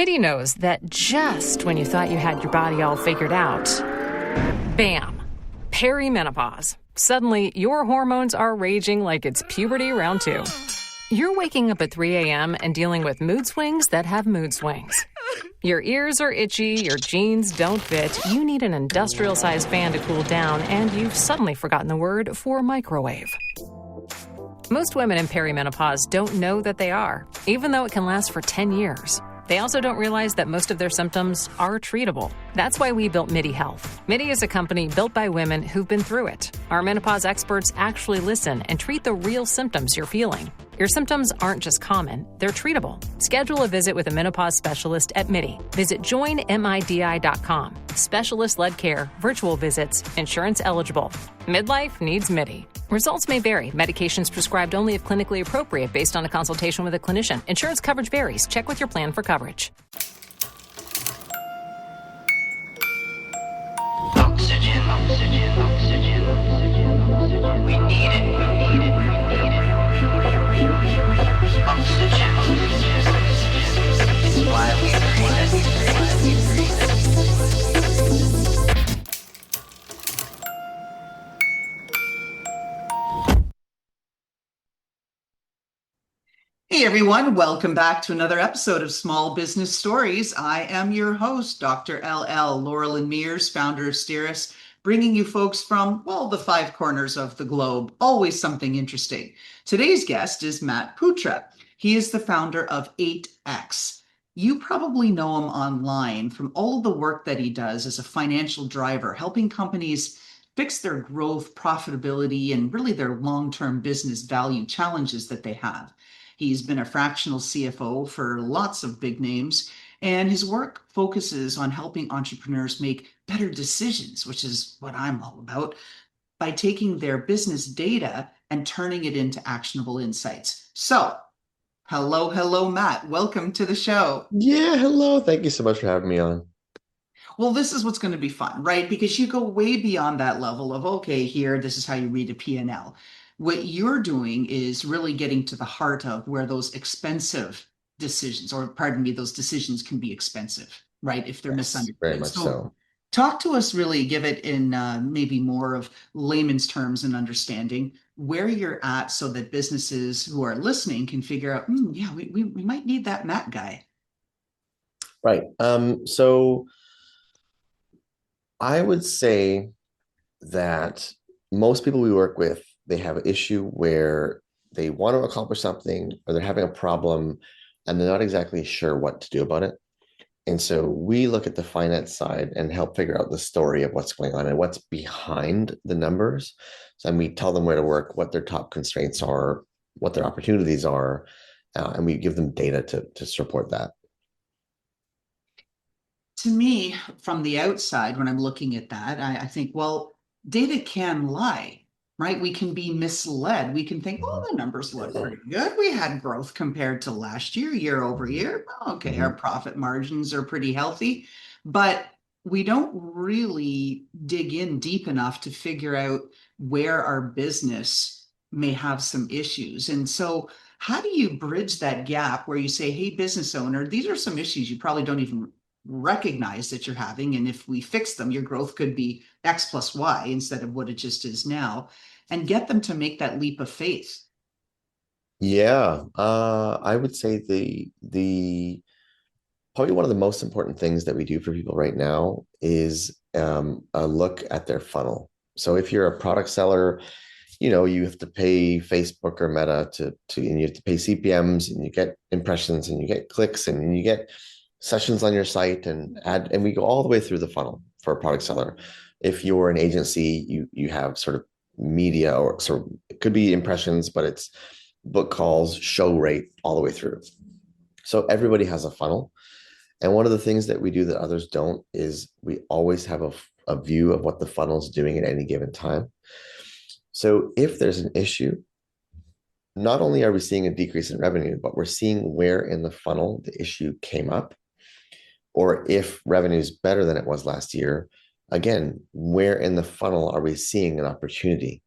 MIDI knows that just when you thought you had your body all figured out, bam, perimenopause. Suddenly, your hormones are raging like it's puberty round 2. You're waking up at 3 a.m. and dealing with mood swings that have mood swings. Your ears are itchy, your jeans don't fit, you need an industrial-sized fan to cool down, and you've suddenly forgotten the word for microwave. Most women in perimenopause don't know that they are, even though it can last for 10 years. They also don't realize that most of their symptoms are treatable. That's why we built MIDI Health. MIDI is a company built by women who've been through it. Our menopause experts actually listen and treat the real symptoms you're feeling. Your symptoms aren't just common, they're treatable. Schedule a visit with a menopause specialist at MIDI. Visit joinmidi.com. Specialist-led care, virtual visits, insurance eligible. Midlife needs MIDI. Results may vary. Medications prescribed only if clinically appropriate based on a consultation with a clinician. Insurance coverage varies. Check with your plan for coverage. Oxygen, oxygen, oxygen, oxygen. We need it, we need it, we need it. Oxygen, oxygen. It's why we breathe, it's why we breathe. Hey everyone, welcome back to another episode of Small Business Stories. I am your host, Dr. LL, Laurel Mears, founder of Steeris, bringing you folks from, well, the 5 corners of the globe, always something interesting. Today's guest is Matt Putra. He is the founder of Eightx. You probably know him online from all of the work that he does as a financial driver, helping companies fix their growth, profitability, and really their long-term business value challenges that they have. He's been a fractional CFO for lots of big names, and his work focuses on helping entrepreneurs make better decisions, which is what I'm all about, by taking their business data and turning it into actionable insights. So, hello, Matt. Welcome to the show. Yeah, hello. Thank you so much for having me on. Well, this is what's going to be fun, right? Because you go way beyond that level of, okay, here, this is how you read a P&L. What you're doing is really getting to the heart of where those expensive decisions, or pardon me, those decisions can be expensive, right? If they're misunderstood. Very much so. Talk to us, really give it in maybe more of layman's terms and understanding where you're at so that businesses who are listening can figure out, yeah, we might need that Matt guy. Right. So I would say that most people we work with, they have an issue where they want to accomplish something or they're having a problem and they're not exactly sure what to do about it. And so we look at the finance side and help figure out the story of what's going on and what's behind the numbers. So, and we tell them where to work, what their top constraints are, what their opportunities are, and we give them data to support that. To me, from the outside, when I'm looking at that, I think, well, data can lie. Right? We can be misled. We can think, oh, the numbers look pretty good. We had growth compared to last year, year over year. Okay, our profit margins are pretty healthy, but we don't really dig in deep enough to figure out where our business may have some issues. And so how do you bridge that gap where you say, hey, business owner, these are some issues you probably don't even recognize that you're having. And if we fix them, your growth could be X plus Y instead of what it just is now, and get them to make that leap of faith. Yeah, I would say the probably one of the most important things that we do for people right now is a look at their funnel. So if you're a product seller, you have to pay Facebook or Meta and you have to pay CPMs, and you get impressions, and you get clicks, and you get sessions on your site, and we go all the way through the funnel for a product seller. If you're an agency, you have sort of media, or sort of, it could be impressions, but it's book calls, show rate, all the way through. So everybody has a funnel. And one of the things that we do that others don't is we always have a view of what the funnel is doing at any given time. So if there's an issue, not only are we seeing a decrease in revenue, but we're seeing where in the funnel the issue came up, or if revenue is better than it was last year, again, where in the funnel are we seeing an opportunity?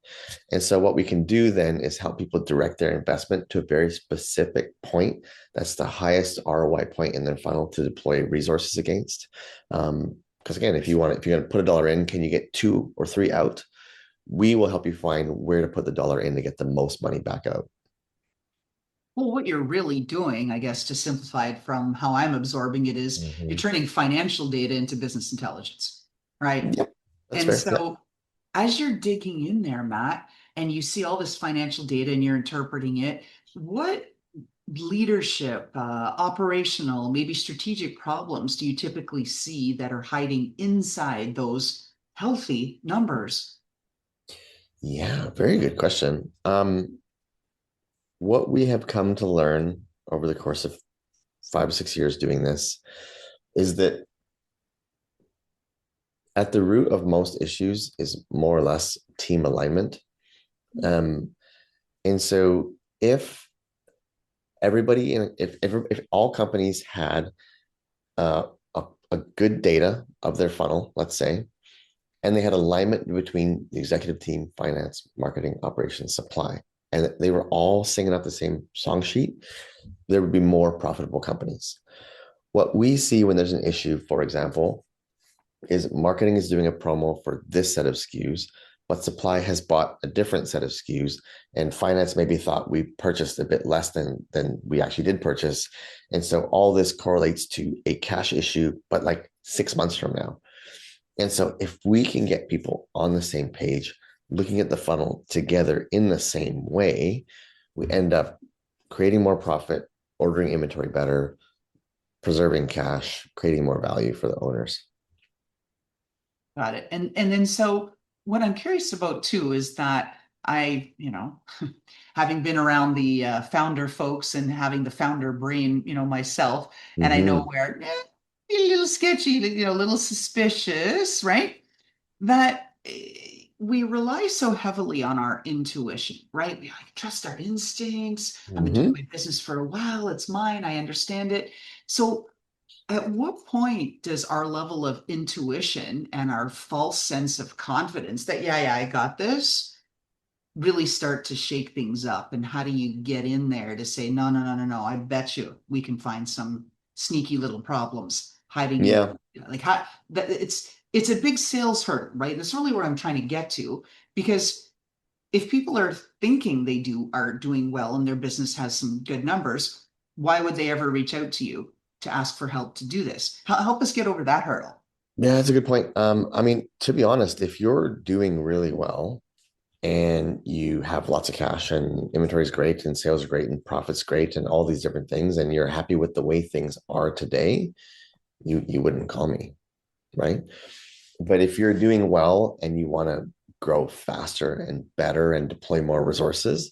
And so what we can do then is help people direct their investment to a very specific point that's the highest ROI point in their funnel to deploy resources against. Because again, if you're going to put $1 in, can you get 2 or 3 out? We will help you find where to put the dollar in to get the most money back out. Well, what you're really doing, I guess, to simplify it from how I'm absorbing it, is you're turning financial data into business intelligence, right? Yep, that's And fair. Yep. so as you're digging in there, Matt, and you see all this financial data and you're interpreting it, what leadership, operational, maybe strategic problems do you typically see that are hiding inside those healthy numbers? Yeah, very good question. What we have come to learn over the course of 5 or 6 years doing this is that at the root of most issues is more or less team alignment. And so if everybody, if all companies had a good data of their funnel, let's say, and they had alignment between the executive team, finance, marketing, operations, supply, and they were all singing up the same song sheet, there would be more profitable companies. What we see when there's an issue, for example, is marketing is doing a promo for this set of SKUs, but supply has bought a different set of SKUs, and finance maybe thought we purchased a bit less than we actually did purchase. And so all this correlates to a cash issue, but like 6 months from now. And so if we can get people on the same page, looking at the funnel together in the same way, we end up creating more profit, ordering inventory better, preserving cash, creating more value for the owners. Got it. And then so what I'm curious about too is that having been around the founder folks and having the founder brain, myself, and I know where a little sketchy, a little suspicious, right? That we rely so heavily on our intuition, right? We like trust our instincts. I've been doing my business for a while. It's mine. I understand it. So at what point does our level of intuition and our false sense of confidence that, yeah, I got this, really start to shake things up? And how do you get in there to say, no, no, no, no, no, I bet you we can find some sneaky little problems hiding Yeah. in, like how that it's a big sales hurdle, right? That's really where I'm trying to get to, because if people are thinking are doing well and their business has some good numbers, why would they ever reach out to you to ask for help to do this? Help us get over that hurdle. Yeah, that's a good point. I mean, to be honest, if you're doing really well and you have lots of cash and inventory is great and sales are great and profits great and all these different things, and you're happy with the way things are today, you wouldn't call me, right? But if you're doing well and you want to grow faster and better and deploy more resources,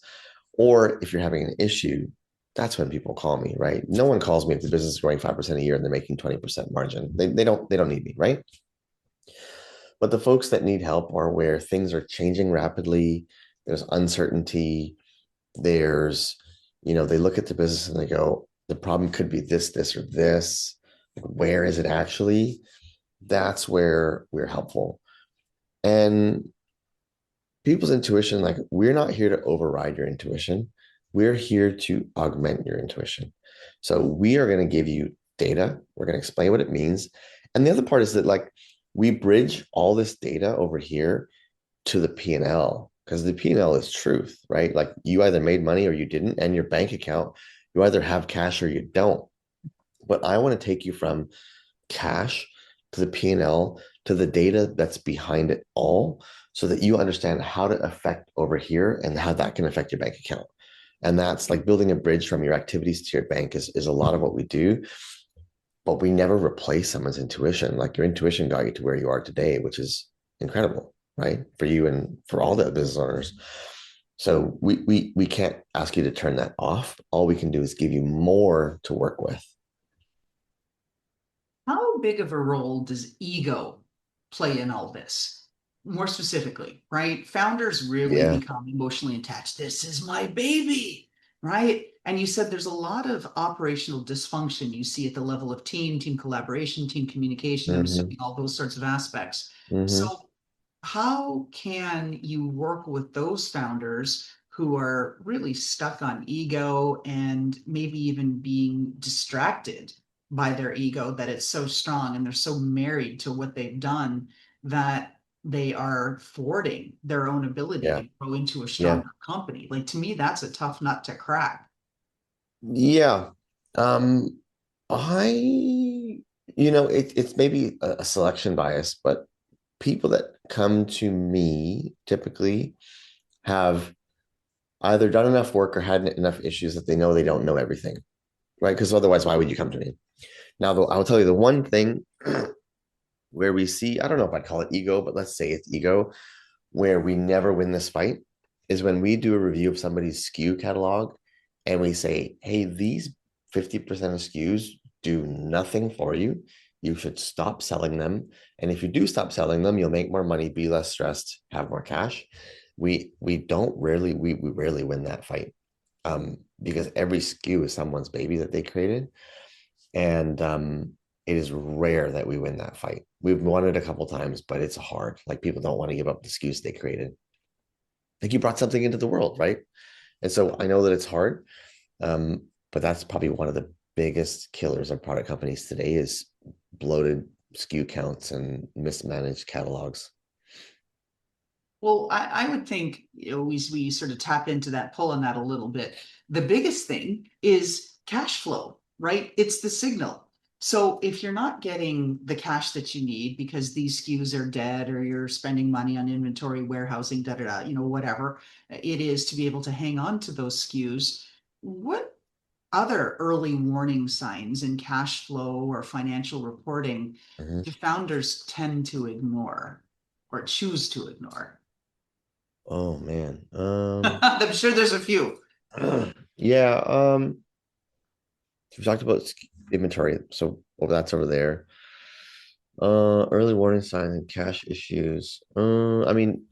or if you're having an issue, that's when people call me, right? No one calls me if the business is growing 5% a year and they're making 20% margin. They don't need me, right? But the folks that need help are where things are changing rapidly. There's uncertainty. There's, they look at the business and they go, the problem could be this, this, or this. Where is it actually? That's where we're helpful. And people's intuition, like, we're not here to override your intuition. We're here to augment your intuition. So we are going to give you data. We're going to explain what it means. And the other part is that, like, we bridge all this data over here to the P&L, because the P&L is truth, right? Like, you either made money or you didn't, and your bank account, you either have cash or you don't. But I want to take you from cash to the P&L to the data that's behind it all, so that you understand how to affect over here and how that can affect your bank account. And that's like building a bridge from your activities to your bank is a lot of what we do. But we never replace someone's intuition. Like, your intuition got you to where you are today, which is incredible, right? For you and for all the business owners. So we can't ask you to turn that off. All we can do is give you more to work with. How big of a role does ego play in all this? More specifically, right? Founders really Yeah. become emotionally attached. This is my baby, right? And you said there's a lot of operational dysfunction you see at the level of team collaboration, team communication, I'm Hmm. assuming all those sorts of aspects. Hmm. So how can you work with those founders who are really stuck on ego and maybe even being distracted by their ego that it's so strong and they're so married to what they've done that they are thwarting their own ability Yeah. to grow into a Yeah. stronger company? Like to me, that's a tough nut to crack. Yeah. Um, it's maybe a selection bias, but people that come to me typically have either done enough work or had enough issues that they know they don't know everything, right? Because otherwise, why would you come to me? Now, though, I'll tell you the one thing where we see, I don't know if I'd call it ego, but let's say it's ego, where we never win this fight is when we do a review of somebody's SKU catalog and we say, hey, these 50% of SKUs do nothing for you. You should stop selling them. And if you do stop selling them, you'll make more money, be less stressed, have more cash. We rarely win that fight, because every SKU is someone's baby that they created. And it is rare that we win that fight. We've won it a couple times, but it's hard. Like people don't want to give up the SKUs they created. Like you brought something into the world, right? And so I know that it's hard, but that's probably one of the biggest killers of product companies today is bloated SKU counts and mismanaged catalogs. Well, I would think, we sort of tap into that, pull on that a little bit. The biggest thing is cash flow, right? It's the signal. So if you're not getting the cash that you need because these SKUs are dead or you're spending money on inventory, warehousing, da da da, whatever it is to be able to hang on to those SKUs, what other early warning signs in cash flow or financial reporting Mhm. do founders tend to ignore or choose to ignore? Oh man. I'm sure there's a few. Yeah. So we talked about inventory. So that's over there. Early warning signs and cash issues. I mean,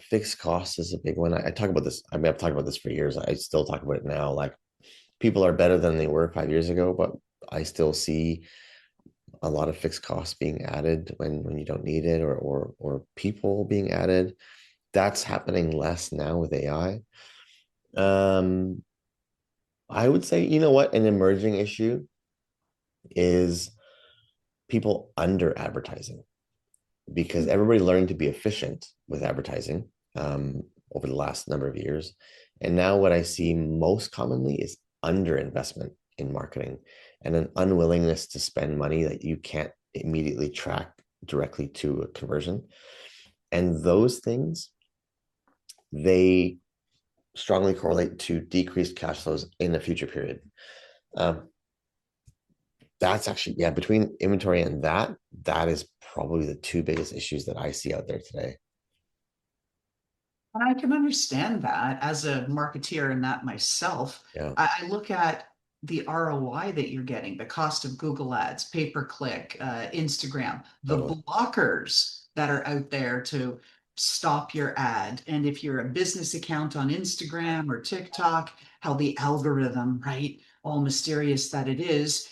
fixed costs is a big one. I talk about this. I mean, I've talked about this for years. I still talk about it now. Like people are better than they were 5 years ago, but I still see a lot of fixed costs being added when you don't need it, or people being added. That's happening less now with AI. Um, I would say, you know what, an emerging issue is people under advertising because everybody learned to be efficient with advertising, over the last number of years. And now what I see most commonly is underinvestment in marketing and an unwillingness to spend money that you can't immediately track directly to a conversion. And those things, they strongly correlate to decreased cash flows in a future period. Um, that's actually, yeah, between inventory and that is probably the two biggest issues that I see out there today. And I can understand that as a marketeer and that myself. Yeah, I look at the ROI that you're getting, the cost of Google ads, pay per click, Instagram, the totally. blockers that are out there to stop your ad. And if you're a business account on Instagram or TikTok, how the algorithm, right, all mysterious that it is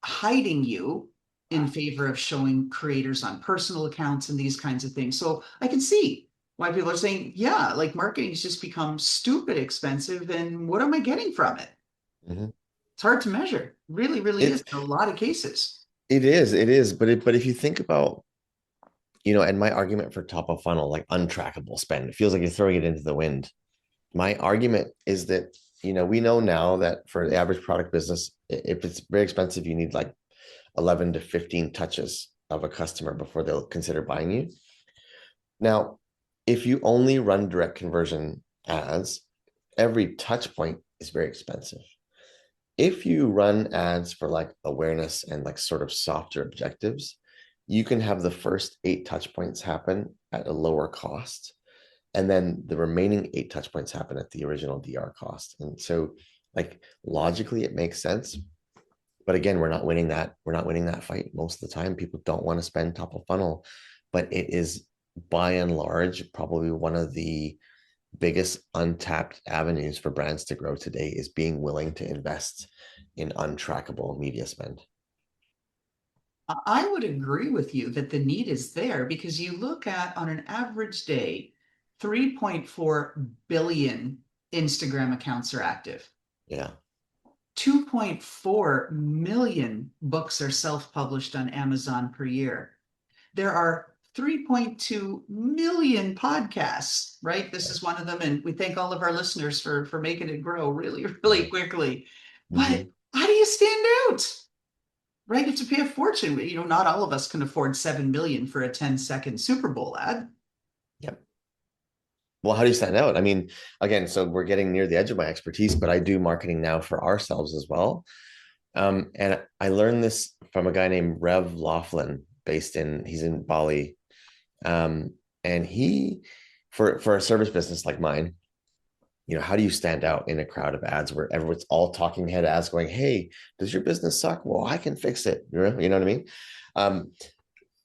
hiding you in favor of showing creators on personal accounts and these kinds of things. So I can see why people are saying, yeah, like marketing's just become stupid expensive. And what am I getting from it? Mhm. It's hard to measure. Really, really is It's in a lot of cases. it is, but if you think about, and my argument for top of funnel, like untrackable spend, it feels like you're throwing it into the wind. My argument is that, we know now that for the average product business, if it's very expensive, you need like 11 to 15 touches of a customer before they'll consider buying you. Now, if you only run direct conversion ads, every touch point is very expensive. If you run ads for like awareness and like sort of softer objectives, you can have the first 8 touch points happen at a lower cost. And then the remaining 8 touch points happen at the original DR cost. And so like logically it makes sense. But again, we're not winning that fight most of the time. People don't want to spend top of funnel, but it is by and large probably one of the biggest untapped avenues for brands to grow today is being willing to invest in untrackable media spend. I would agree with you that the need is there because you look at on an average day, 3.4 billion Instagram accounts are active. Yeah. 2.4 million books are self-published on Amazon per year. There are 3.2 million podcasts, right? This is one of them. And we thank all of our listeners for making it grow really, really quickly. But Mm-hmm. how do you stand out? Right? You have to pay a fortune. Not all of us can afford 7 million for a 10-second Super Bowl ad. Yep. Well, how do you stand out? I mean, again, so we're getting near the edge of my expertise, but I do marketing now for ourselves as well. And I learned this from a guy named Rev Laughlin, he's in Bali. And he, for a service business like mine, how do you stand out in a crowd of ads where everyone's all talking head ads going, hey, does your business suck? Well, I can fix it. You know what I mean?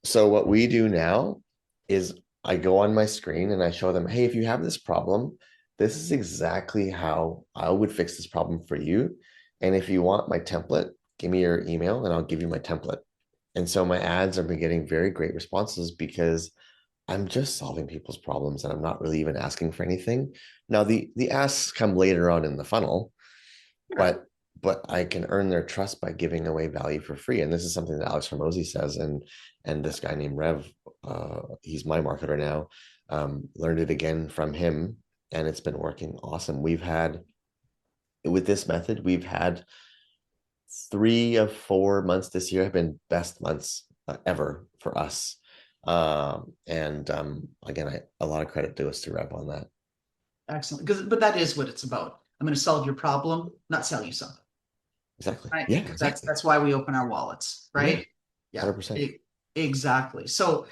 So what we do now is I go on my screen and I show them, hey, if you have this problem, this is exactly how I would fix this problem for you. And if you want my template, give me your email and I'll give you my template. And so my ads have been getting very great responses because I'm just solving people's problems and I'm not really even asking for anything. Now the asks come later on in the funnel, Sure. but I can earn their trust by giving away value for free. And this is something that Alex Hormozy says, and this guy named Rev, he's my marketer now, learned it again from him, and it's been working awesome. With this method, we've had 3 of 4 months this year have been best months ever for us. Again, a lot of credit goes to Rev on that. Excellent. But that is what it's about. I'm going to solve your problem, not sell you something. Exactly. Right? Yeah, Because exactly. that's why we open our wallets, Yeah, right? Yeah, 100%. exactly. So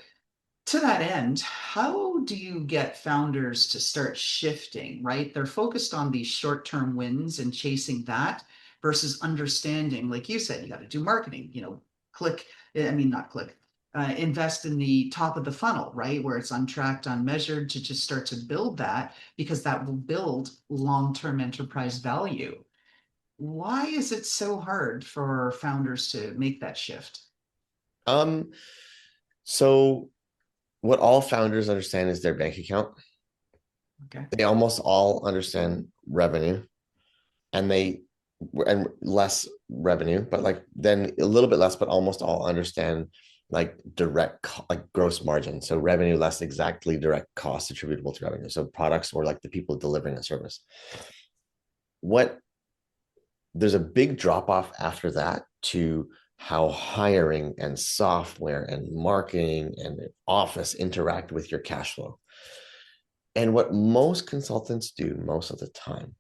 to that end, how do you get founders to start shifting, right? They're focused on these short-term wins and chasing that versus understanding, like you said, you got to do marketing, click, I mean, not click, invest in the top of the funnel, right? Where it's untracked, unmeasured to just start to build that because that will build long-term enterprise value. Why is it so hard for founders to make that shift? Um, so what all founders understand is their bank account. Okay. They almost all understand revenue and less revenue, but like then a little bit less, but almost all understand like like gross margin. So revenue less exactly direct costs attributable to revenue. So products or like the people delivering a service. What There's a big drop off after that to how hiring and software and marketing and office interact with your cash flow. And what most consultants do most of the time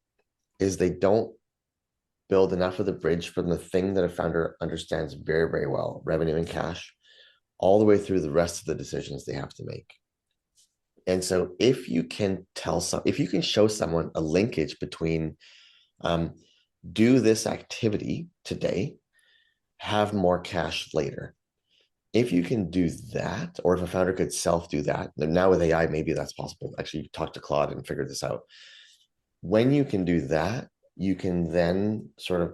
is they don't build enough of the bridge from the thing that a founder understands very, very well, revenue and cash, all the way through the rest of the decisions they have to make. And so if you can show someone a linkage between do this activity today, have more cash later. If you can do that, or if a founder could self-do that, now with AI, maybe that's possible. Actually, talk to Claude and figure this out. When you can do that, you can then sort of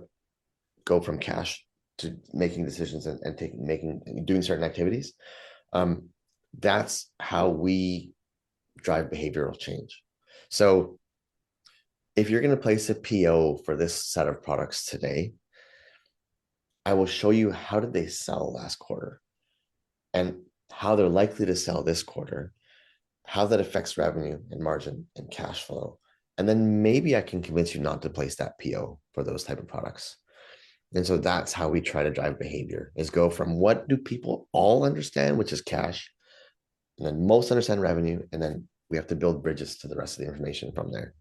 go from cash to making decisions and doing certain activities. That's how we drive behavioral change. So if you're going to place a PO for this set of products today, I will show you how did they sell last quarter and how they're likely to sell this quarter, how that affects revenue and margin and cash flow. And then maybe I can convince you not to place that PO for those type of products. And so that's how we try to drive behavior, is go from what do people all understand, which is cash, and then most understand revenue, and then we have to build bridges to the rest of the information from there.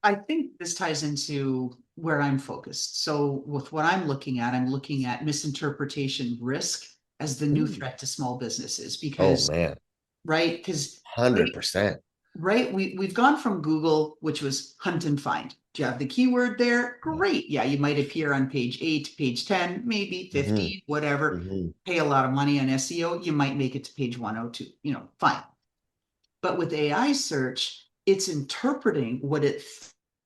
I think this ties into where I'm focused. So with what I'm looking at misinterpretation risk as the new Ooh. threat to small businesses Oh because, man, right? Because 100%. right, we've gone from Google, which was hunt and find. Do you have the keyword there? Great. Yeah, you might appear on page 8, page 10, maybe Mm-hmm. 50, whatever. Mm-hmm. Pay a lot of money on SEO, you might make it to page 102, fine. But with AI search, it's interpreting what it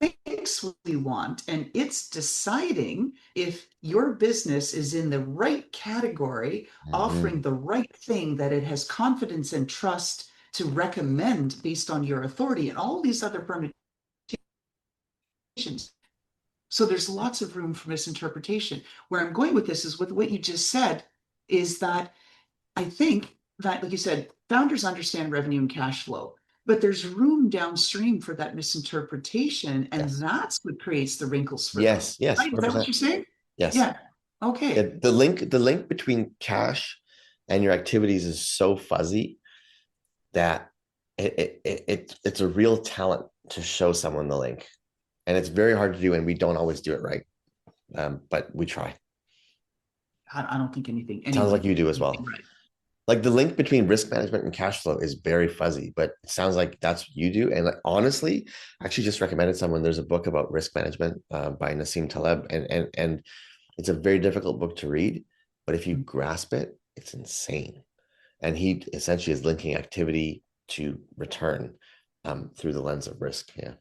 thinks we want, and it's deciding if your business is in the right category, offering Mhm. the right thing that it has confidence and trust to recommend based on your authority and all these other permutations. So there's lots of room for misinterpretation. Where I'm going with this is with what you just said, is that I think that, like you said, founders understand revenue and cash flow, but there's room downstream for that misinterpretation, and Yes. that's what creates the wrinkles for them. Yes. Yes. Right? Is that what 100%. you're saying? Yes. Yeah. Yeah, Okay. the link between cash and your activities is so fuzzy that it's a real talent to show someone the link, and it's very hard to do, and we don't always do it right, but we try. I don't think Sounds like anyone you can do do as anything well. right. Like the link between risk management and cash flow is very fuzzy, but it sounds like that's what you do. And like, honestly, I actually just recommended someone. There's a book about risk management by Nassim Taleb, and it's a very difficult book to read, but if you grasp it, it's insane. And he essentially is linking activity to return through the lens of risk. Yeah.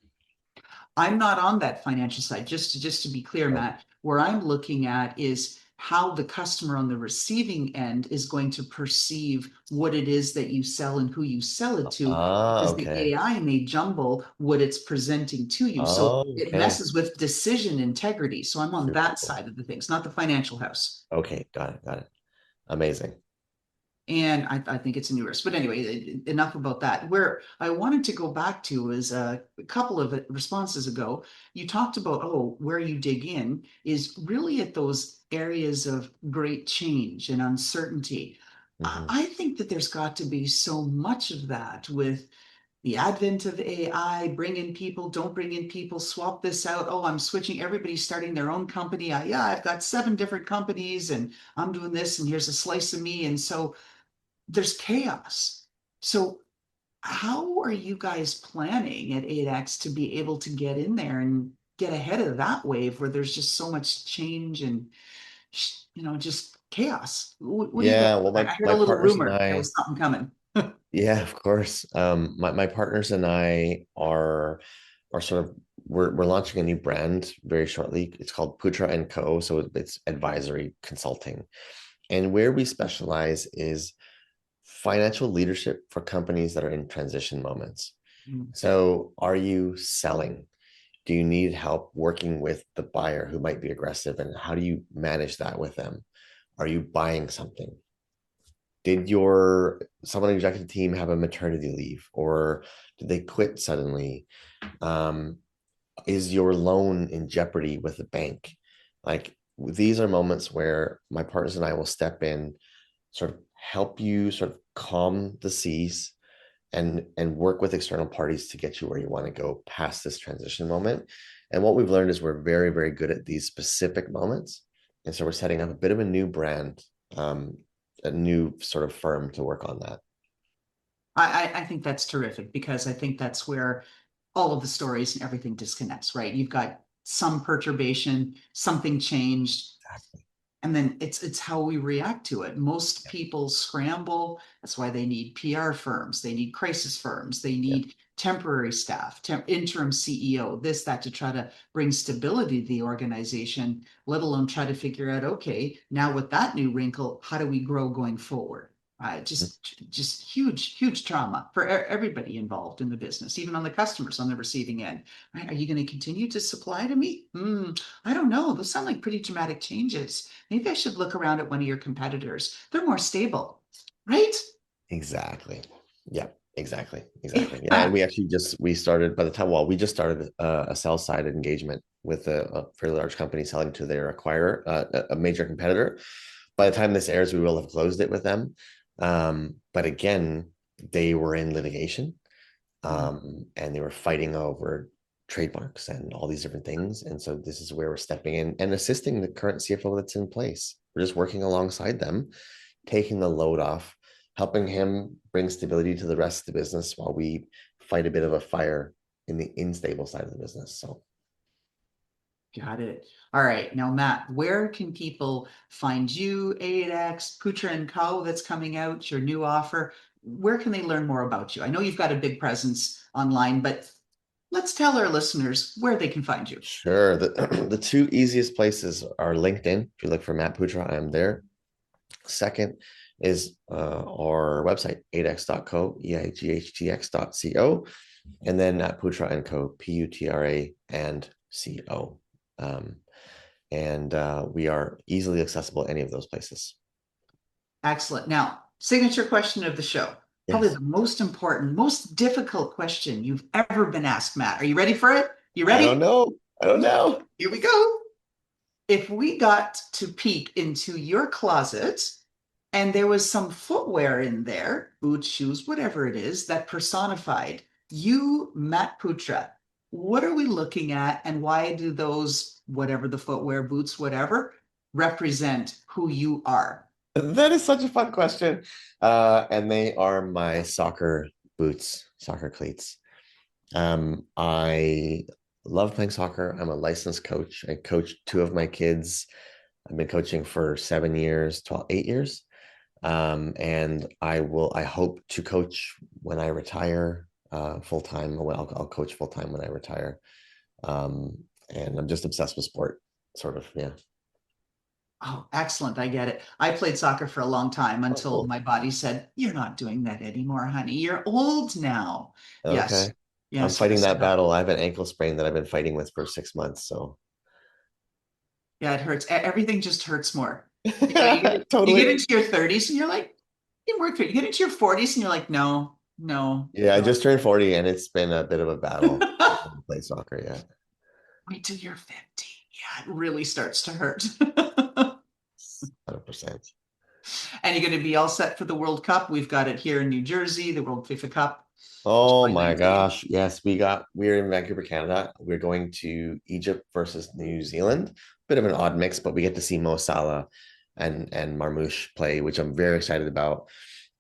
I'm not on that financial side. Just to be clear, Oh. Matt, where I'm looking at is how the customer on the receiving end is going to perceive what it is that you sell and who you sell it to, because the Okay. AI may jumble what it's presenting to you. So Oh, it okay. messes with decision integrity. So I'm on Super that cool. side of the things, not the financial house. Okay, got it, got it. Amazing. And I think it's a new risk. But anyway, enough about that. Where I wanted to go back to is a couple of responses ago, you talked about, oh, where you dig in is really at those areas of great change and uncertainty. Mhm. I think that there's got to be so much of that with the advent of AI, bring in people, don't bring in people, swap this out. Oh, I'm switching. Everybody's starting their own company. Yeah, I've got 7 different companies and I'm doing this and here's a slice of me. And so there's chaos. So how are you guys planning at Eightx to be able to get in there and get ahead of that wave where there's just so much change and just chaos? What do you guys? Yeah, well, I heard my a little partners and rumor there was I, something coming. yeah, of course. My partners and I are sort of we're launching a new brand very shortly. It's called Putra and Co. So it's advisory consulting. And where we specialize is financial leadership for companies that are in transition moments. Mm. So, are you selling? Do you need help working with the buyer who might be aggressive? And how do you manage that with them? Are you buying something? Did someone on the executive team have a maternity leave, or did they quit suddenly? Um, is your loan in jeopardy with the bank? Like, these are moments where my partners and I will step in, sort of help you sort of calm the seas and work with external parties to get you where you want to go past this transition moment. And what we've learned is we're very, very good at these specific moments. And so we're setting up a bit of a new brand, a new sort of firm to work on that. I think that's terrific because I think that's where all of the stories and everything disconnects, right? You've got some perturbation, something changed, Exactly. and then it's how we react to it. Most people scramble. That's why they need PR firms, they need crisis firms, they Yeah. need temporary staff, interim CEO, this, that, to try to bring stability to the organization, let alone try to figure out, okay, now with that new wrinkle, how do we grow going forward? Just huge trauma for everybody involved in the business, even on the customers on the receiving end. Right? Are you going to continue to supply to me? I don't know. Those sound like pretty dramatic changes. Maybe I should look around at one of your competitors. They're more stable, right? Exactly. Yeah, exactly. Exactly. Yeah. And Yeah. we started by the time, well, we just started a sell side engagement with a fairly large company selling to their acquirer, a major competitor. By the time this airs, we will have closed it with them. But again, they were in litigation, and they were fighting over trademarks and all these different things. And so this is where we're stepping in and assisting the current CFO that's in place. We're just working alongside them, taking the load off, helping him bring stability to the rest of the business while we fight a bit of a fire in the unstable side of the business. So Got it. All right. Now, Matt, where can people find you, Eightx, Putra and Co. that's coming out, your new offer? where can they learn more about you? I know you've got a big presence online, but let's tell our listeners where they can find you. Sure. The two easiest places are LinkedIn. If you look for Matt Putra, I'm there. Second is our website, eightx.co, EIGHTX.co, and then Matt Putra and Co, PUTRA and CO. And we are easily accessible at any of those places. Excellent. Now, signature question of the show. Probably Yes. the most important, most difficult question you've ever been asked, Matt. Are you ready for it? You ready? I don't know. I don't know. Here we go. If we got to peek into your closet and there was some footwear in there, boots, shoes, whatever it is, that personified you, Matt Putra, what are we looking at and why do those, whatever the footwear, boots, whatever, represent who you are? That is such a fun question. And they are my soccer boots, soccer cleats. I love playing soccer. I'm a licensed coach. I coach two of my kids. I've been coaching for 7 years, 8 years. And I hope to coach when I retire full time. I'll coach full time when I retire. And I'm just obsessed with sport, sort of. Yeah. Oh, excellent. I get it. I played soccer for a long time Oh, until cool. my body said, "You're not doing that anymore, honey. You're old now." Okay. Yes. I'm Yes, fighting yes. that battle. I have an ankle sprain that I've been fighting with for 6 months. So Yeah, it hurts. Everything just hurts more. You get totally. into your 30s and you're like, you work for it. You get into your 40s and you're like, no, no, Yeah, I no. just turned 40 and it's been a bit of a battle to play soccer. Yeah. Wait till you're 50. Yeah, it really starts to hurt. 100%. And you're going to be all set for the World Cup. We've got it here in New Jersey, the World FIFA Cup, Oh July my 19th. gosh. Yes, we're in Vancouver, Canada. We're going to Egypt versus New Zealand. Bit of an odd mix, but we get to see Mo Salah and Marmoush play, which I'm very excited about.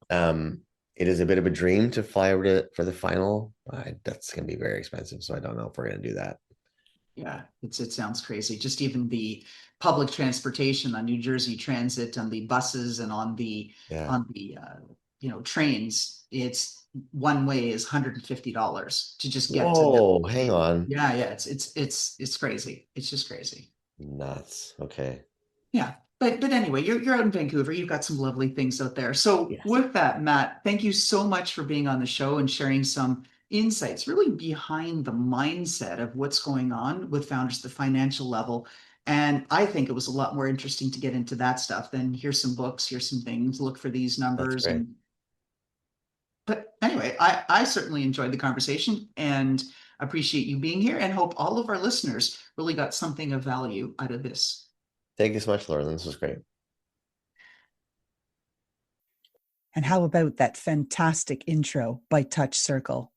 It is a bit of a dream to fly over for the final. That's going to be very expensive, so I don't know if we're going to do that. Yeah, it sounds crazy. Just even the public transportation on New Jersey Transit, on the buses and Yeah. on the trains, it's one way is $150 to just get to them. Whoa, hang on. Yeah, yeah, it's crazy. It's just crazy. Nuts. Okay. Yeah. But anyway, you're out in Vancouver. You've got some lovely things out there. So Yes. with that, Matt, thank you so much for being on the show and sharing some insights really behind the mindset of what's going on with founders at the financial level. And I think it was a lot more interesting to get into that stuff than here's some books, here's some things, look for these That's numbers. great. And but anyway, I certainly enjoyed the conversation and appreciate you being here and hope all of our listeners really got something of value out of this. Thank you so much, Lauren. This was great. And how about that fantastic intro by Touch Circle?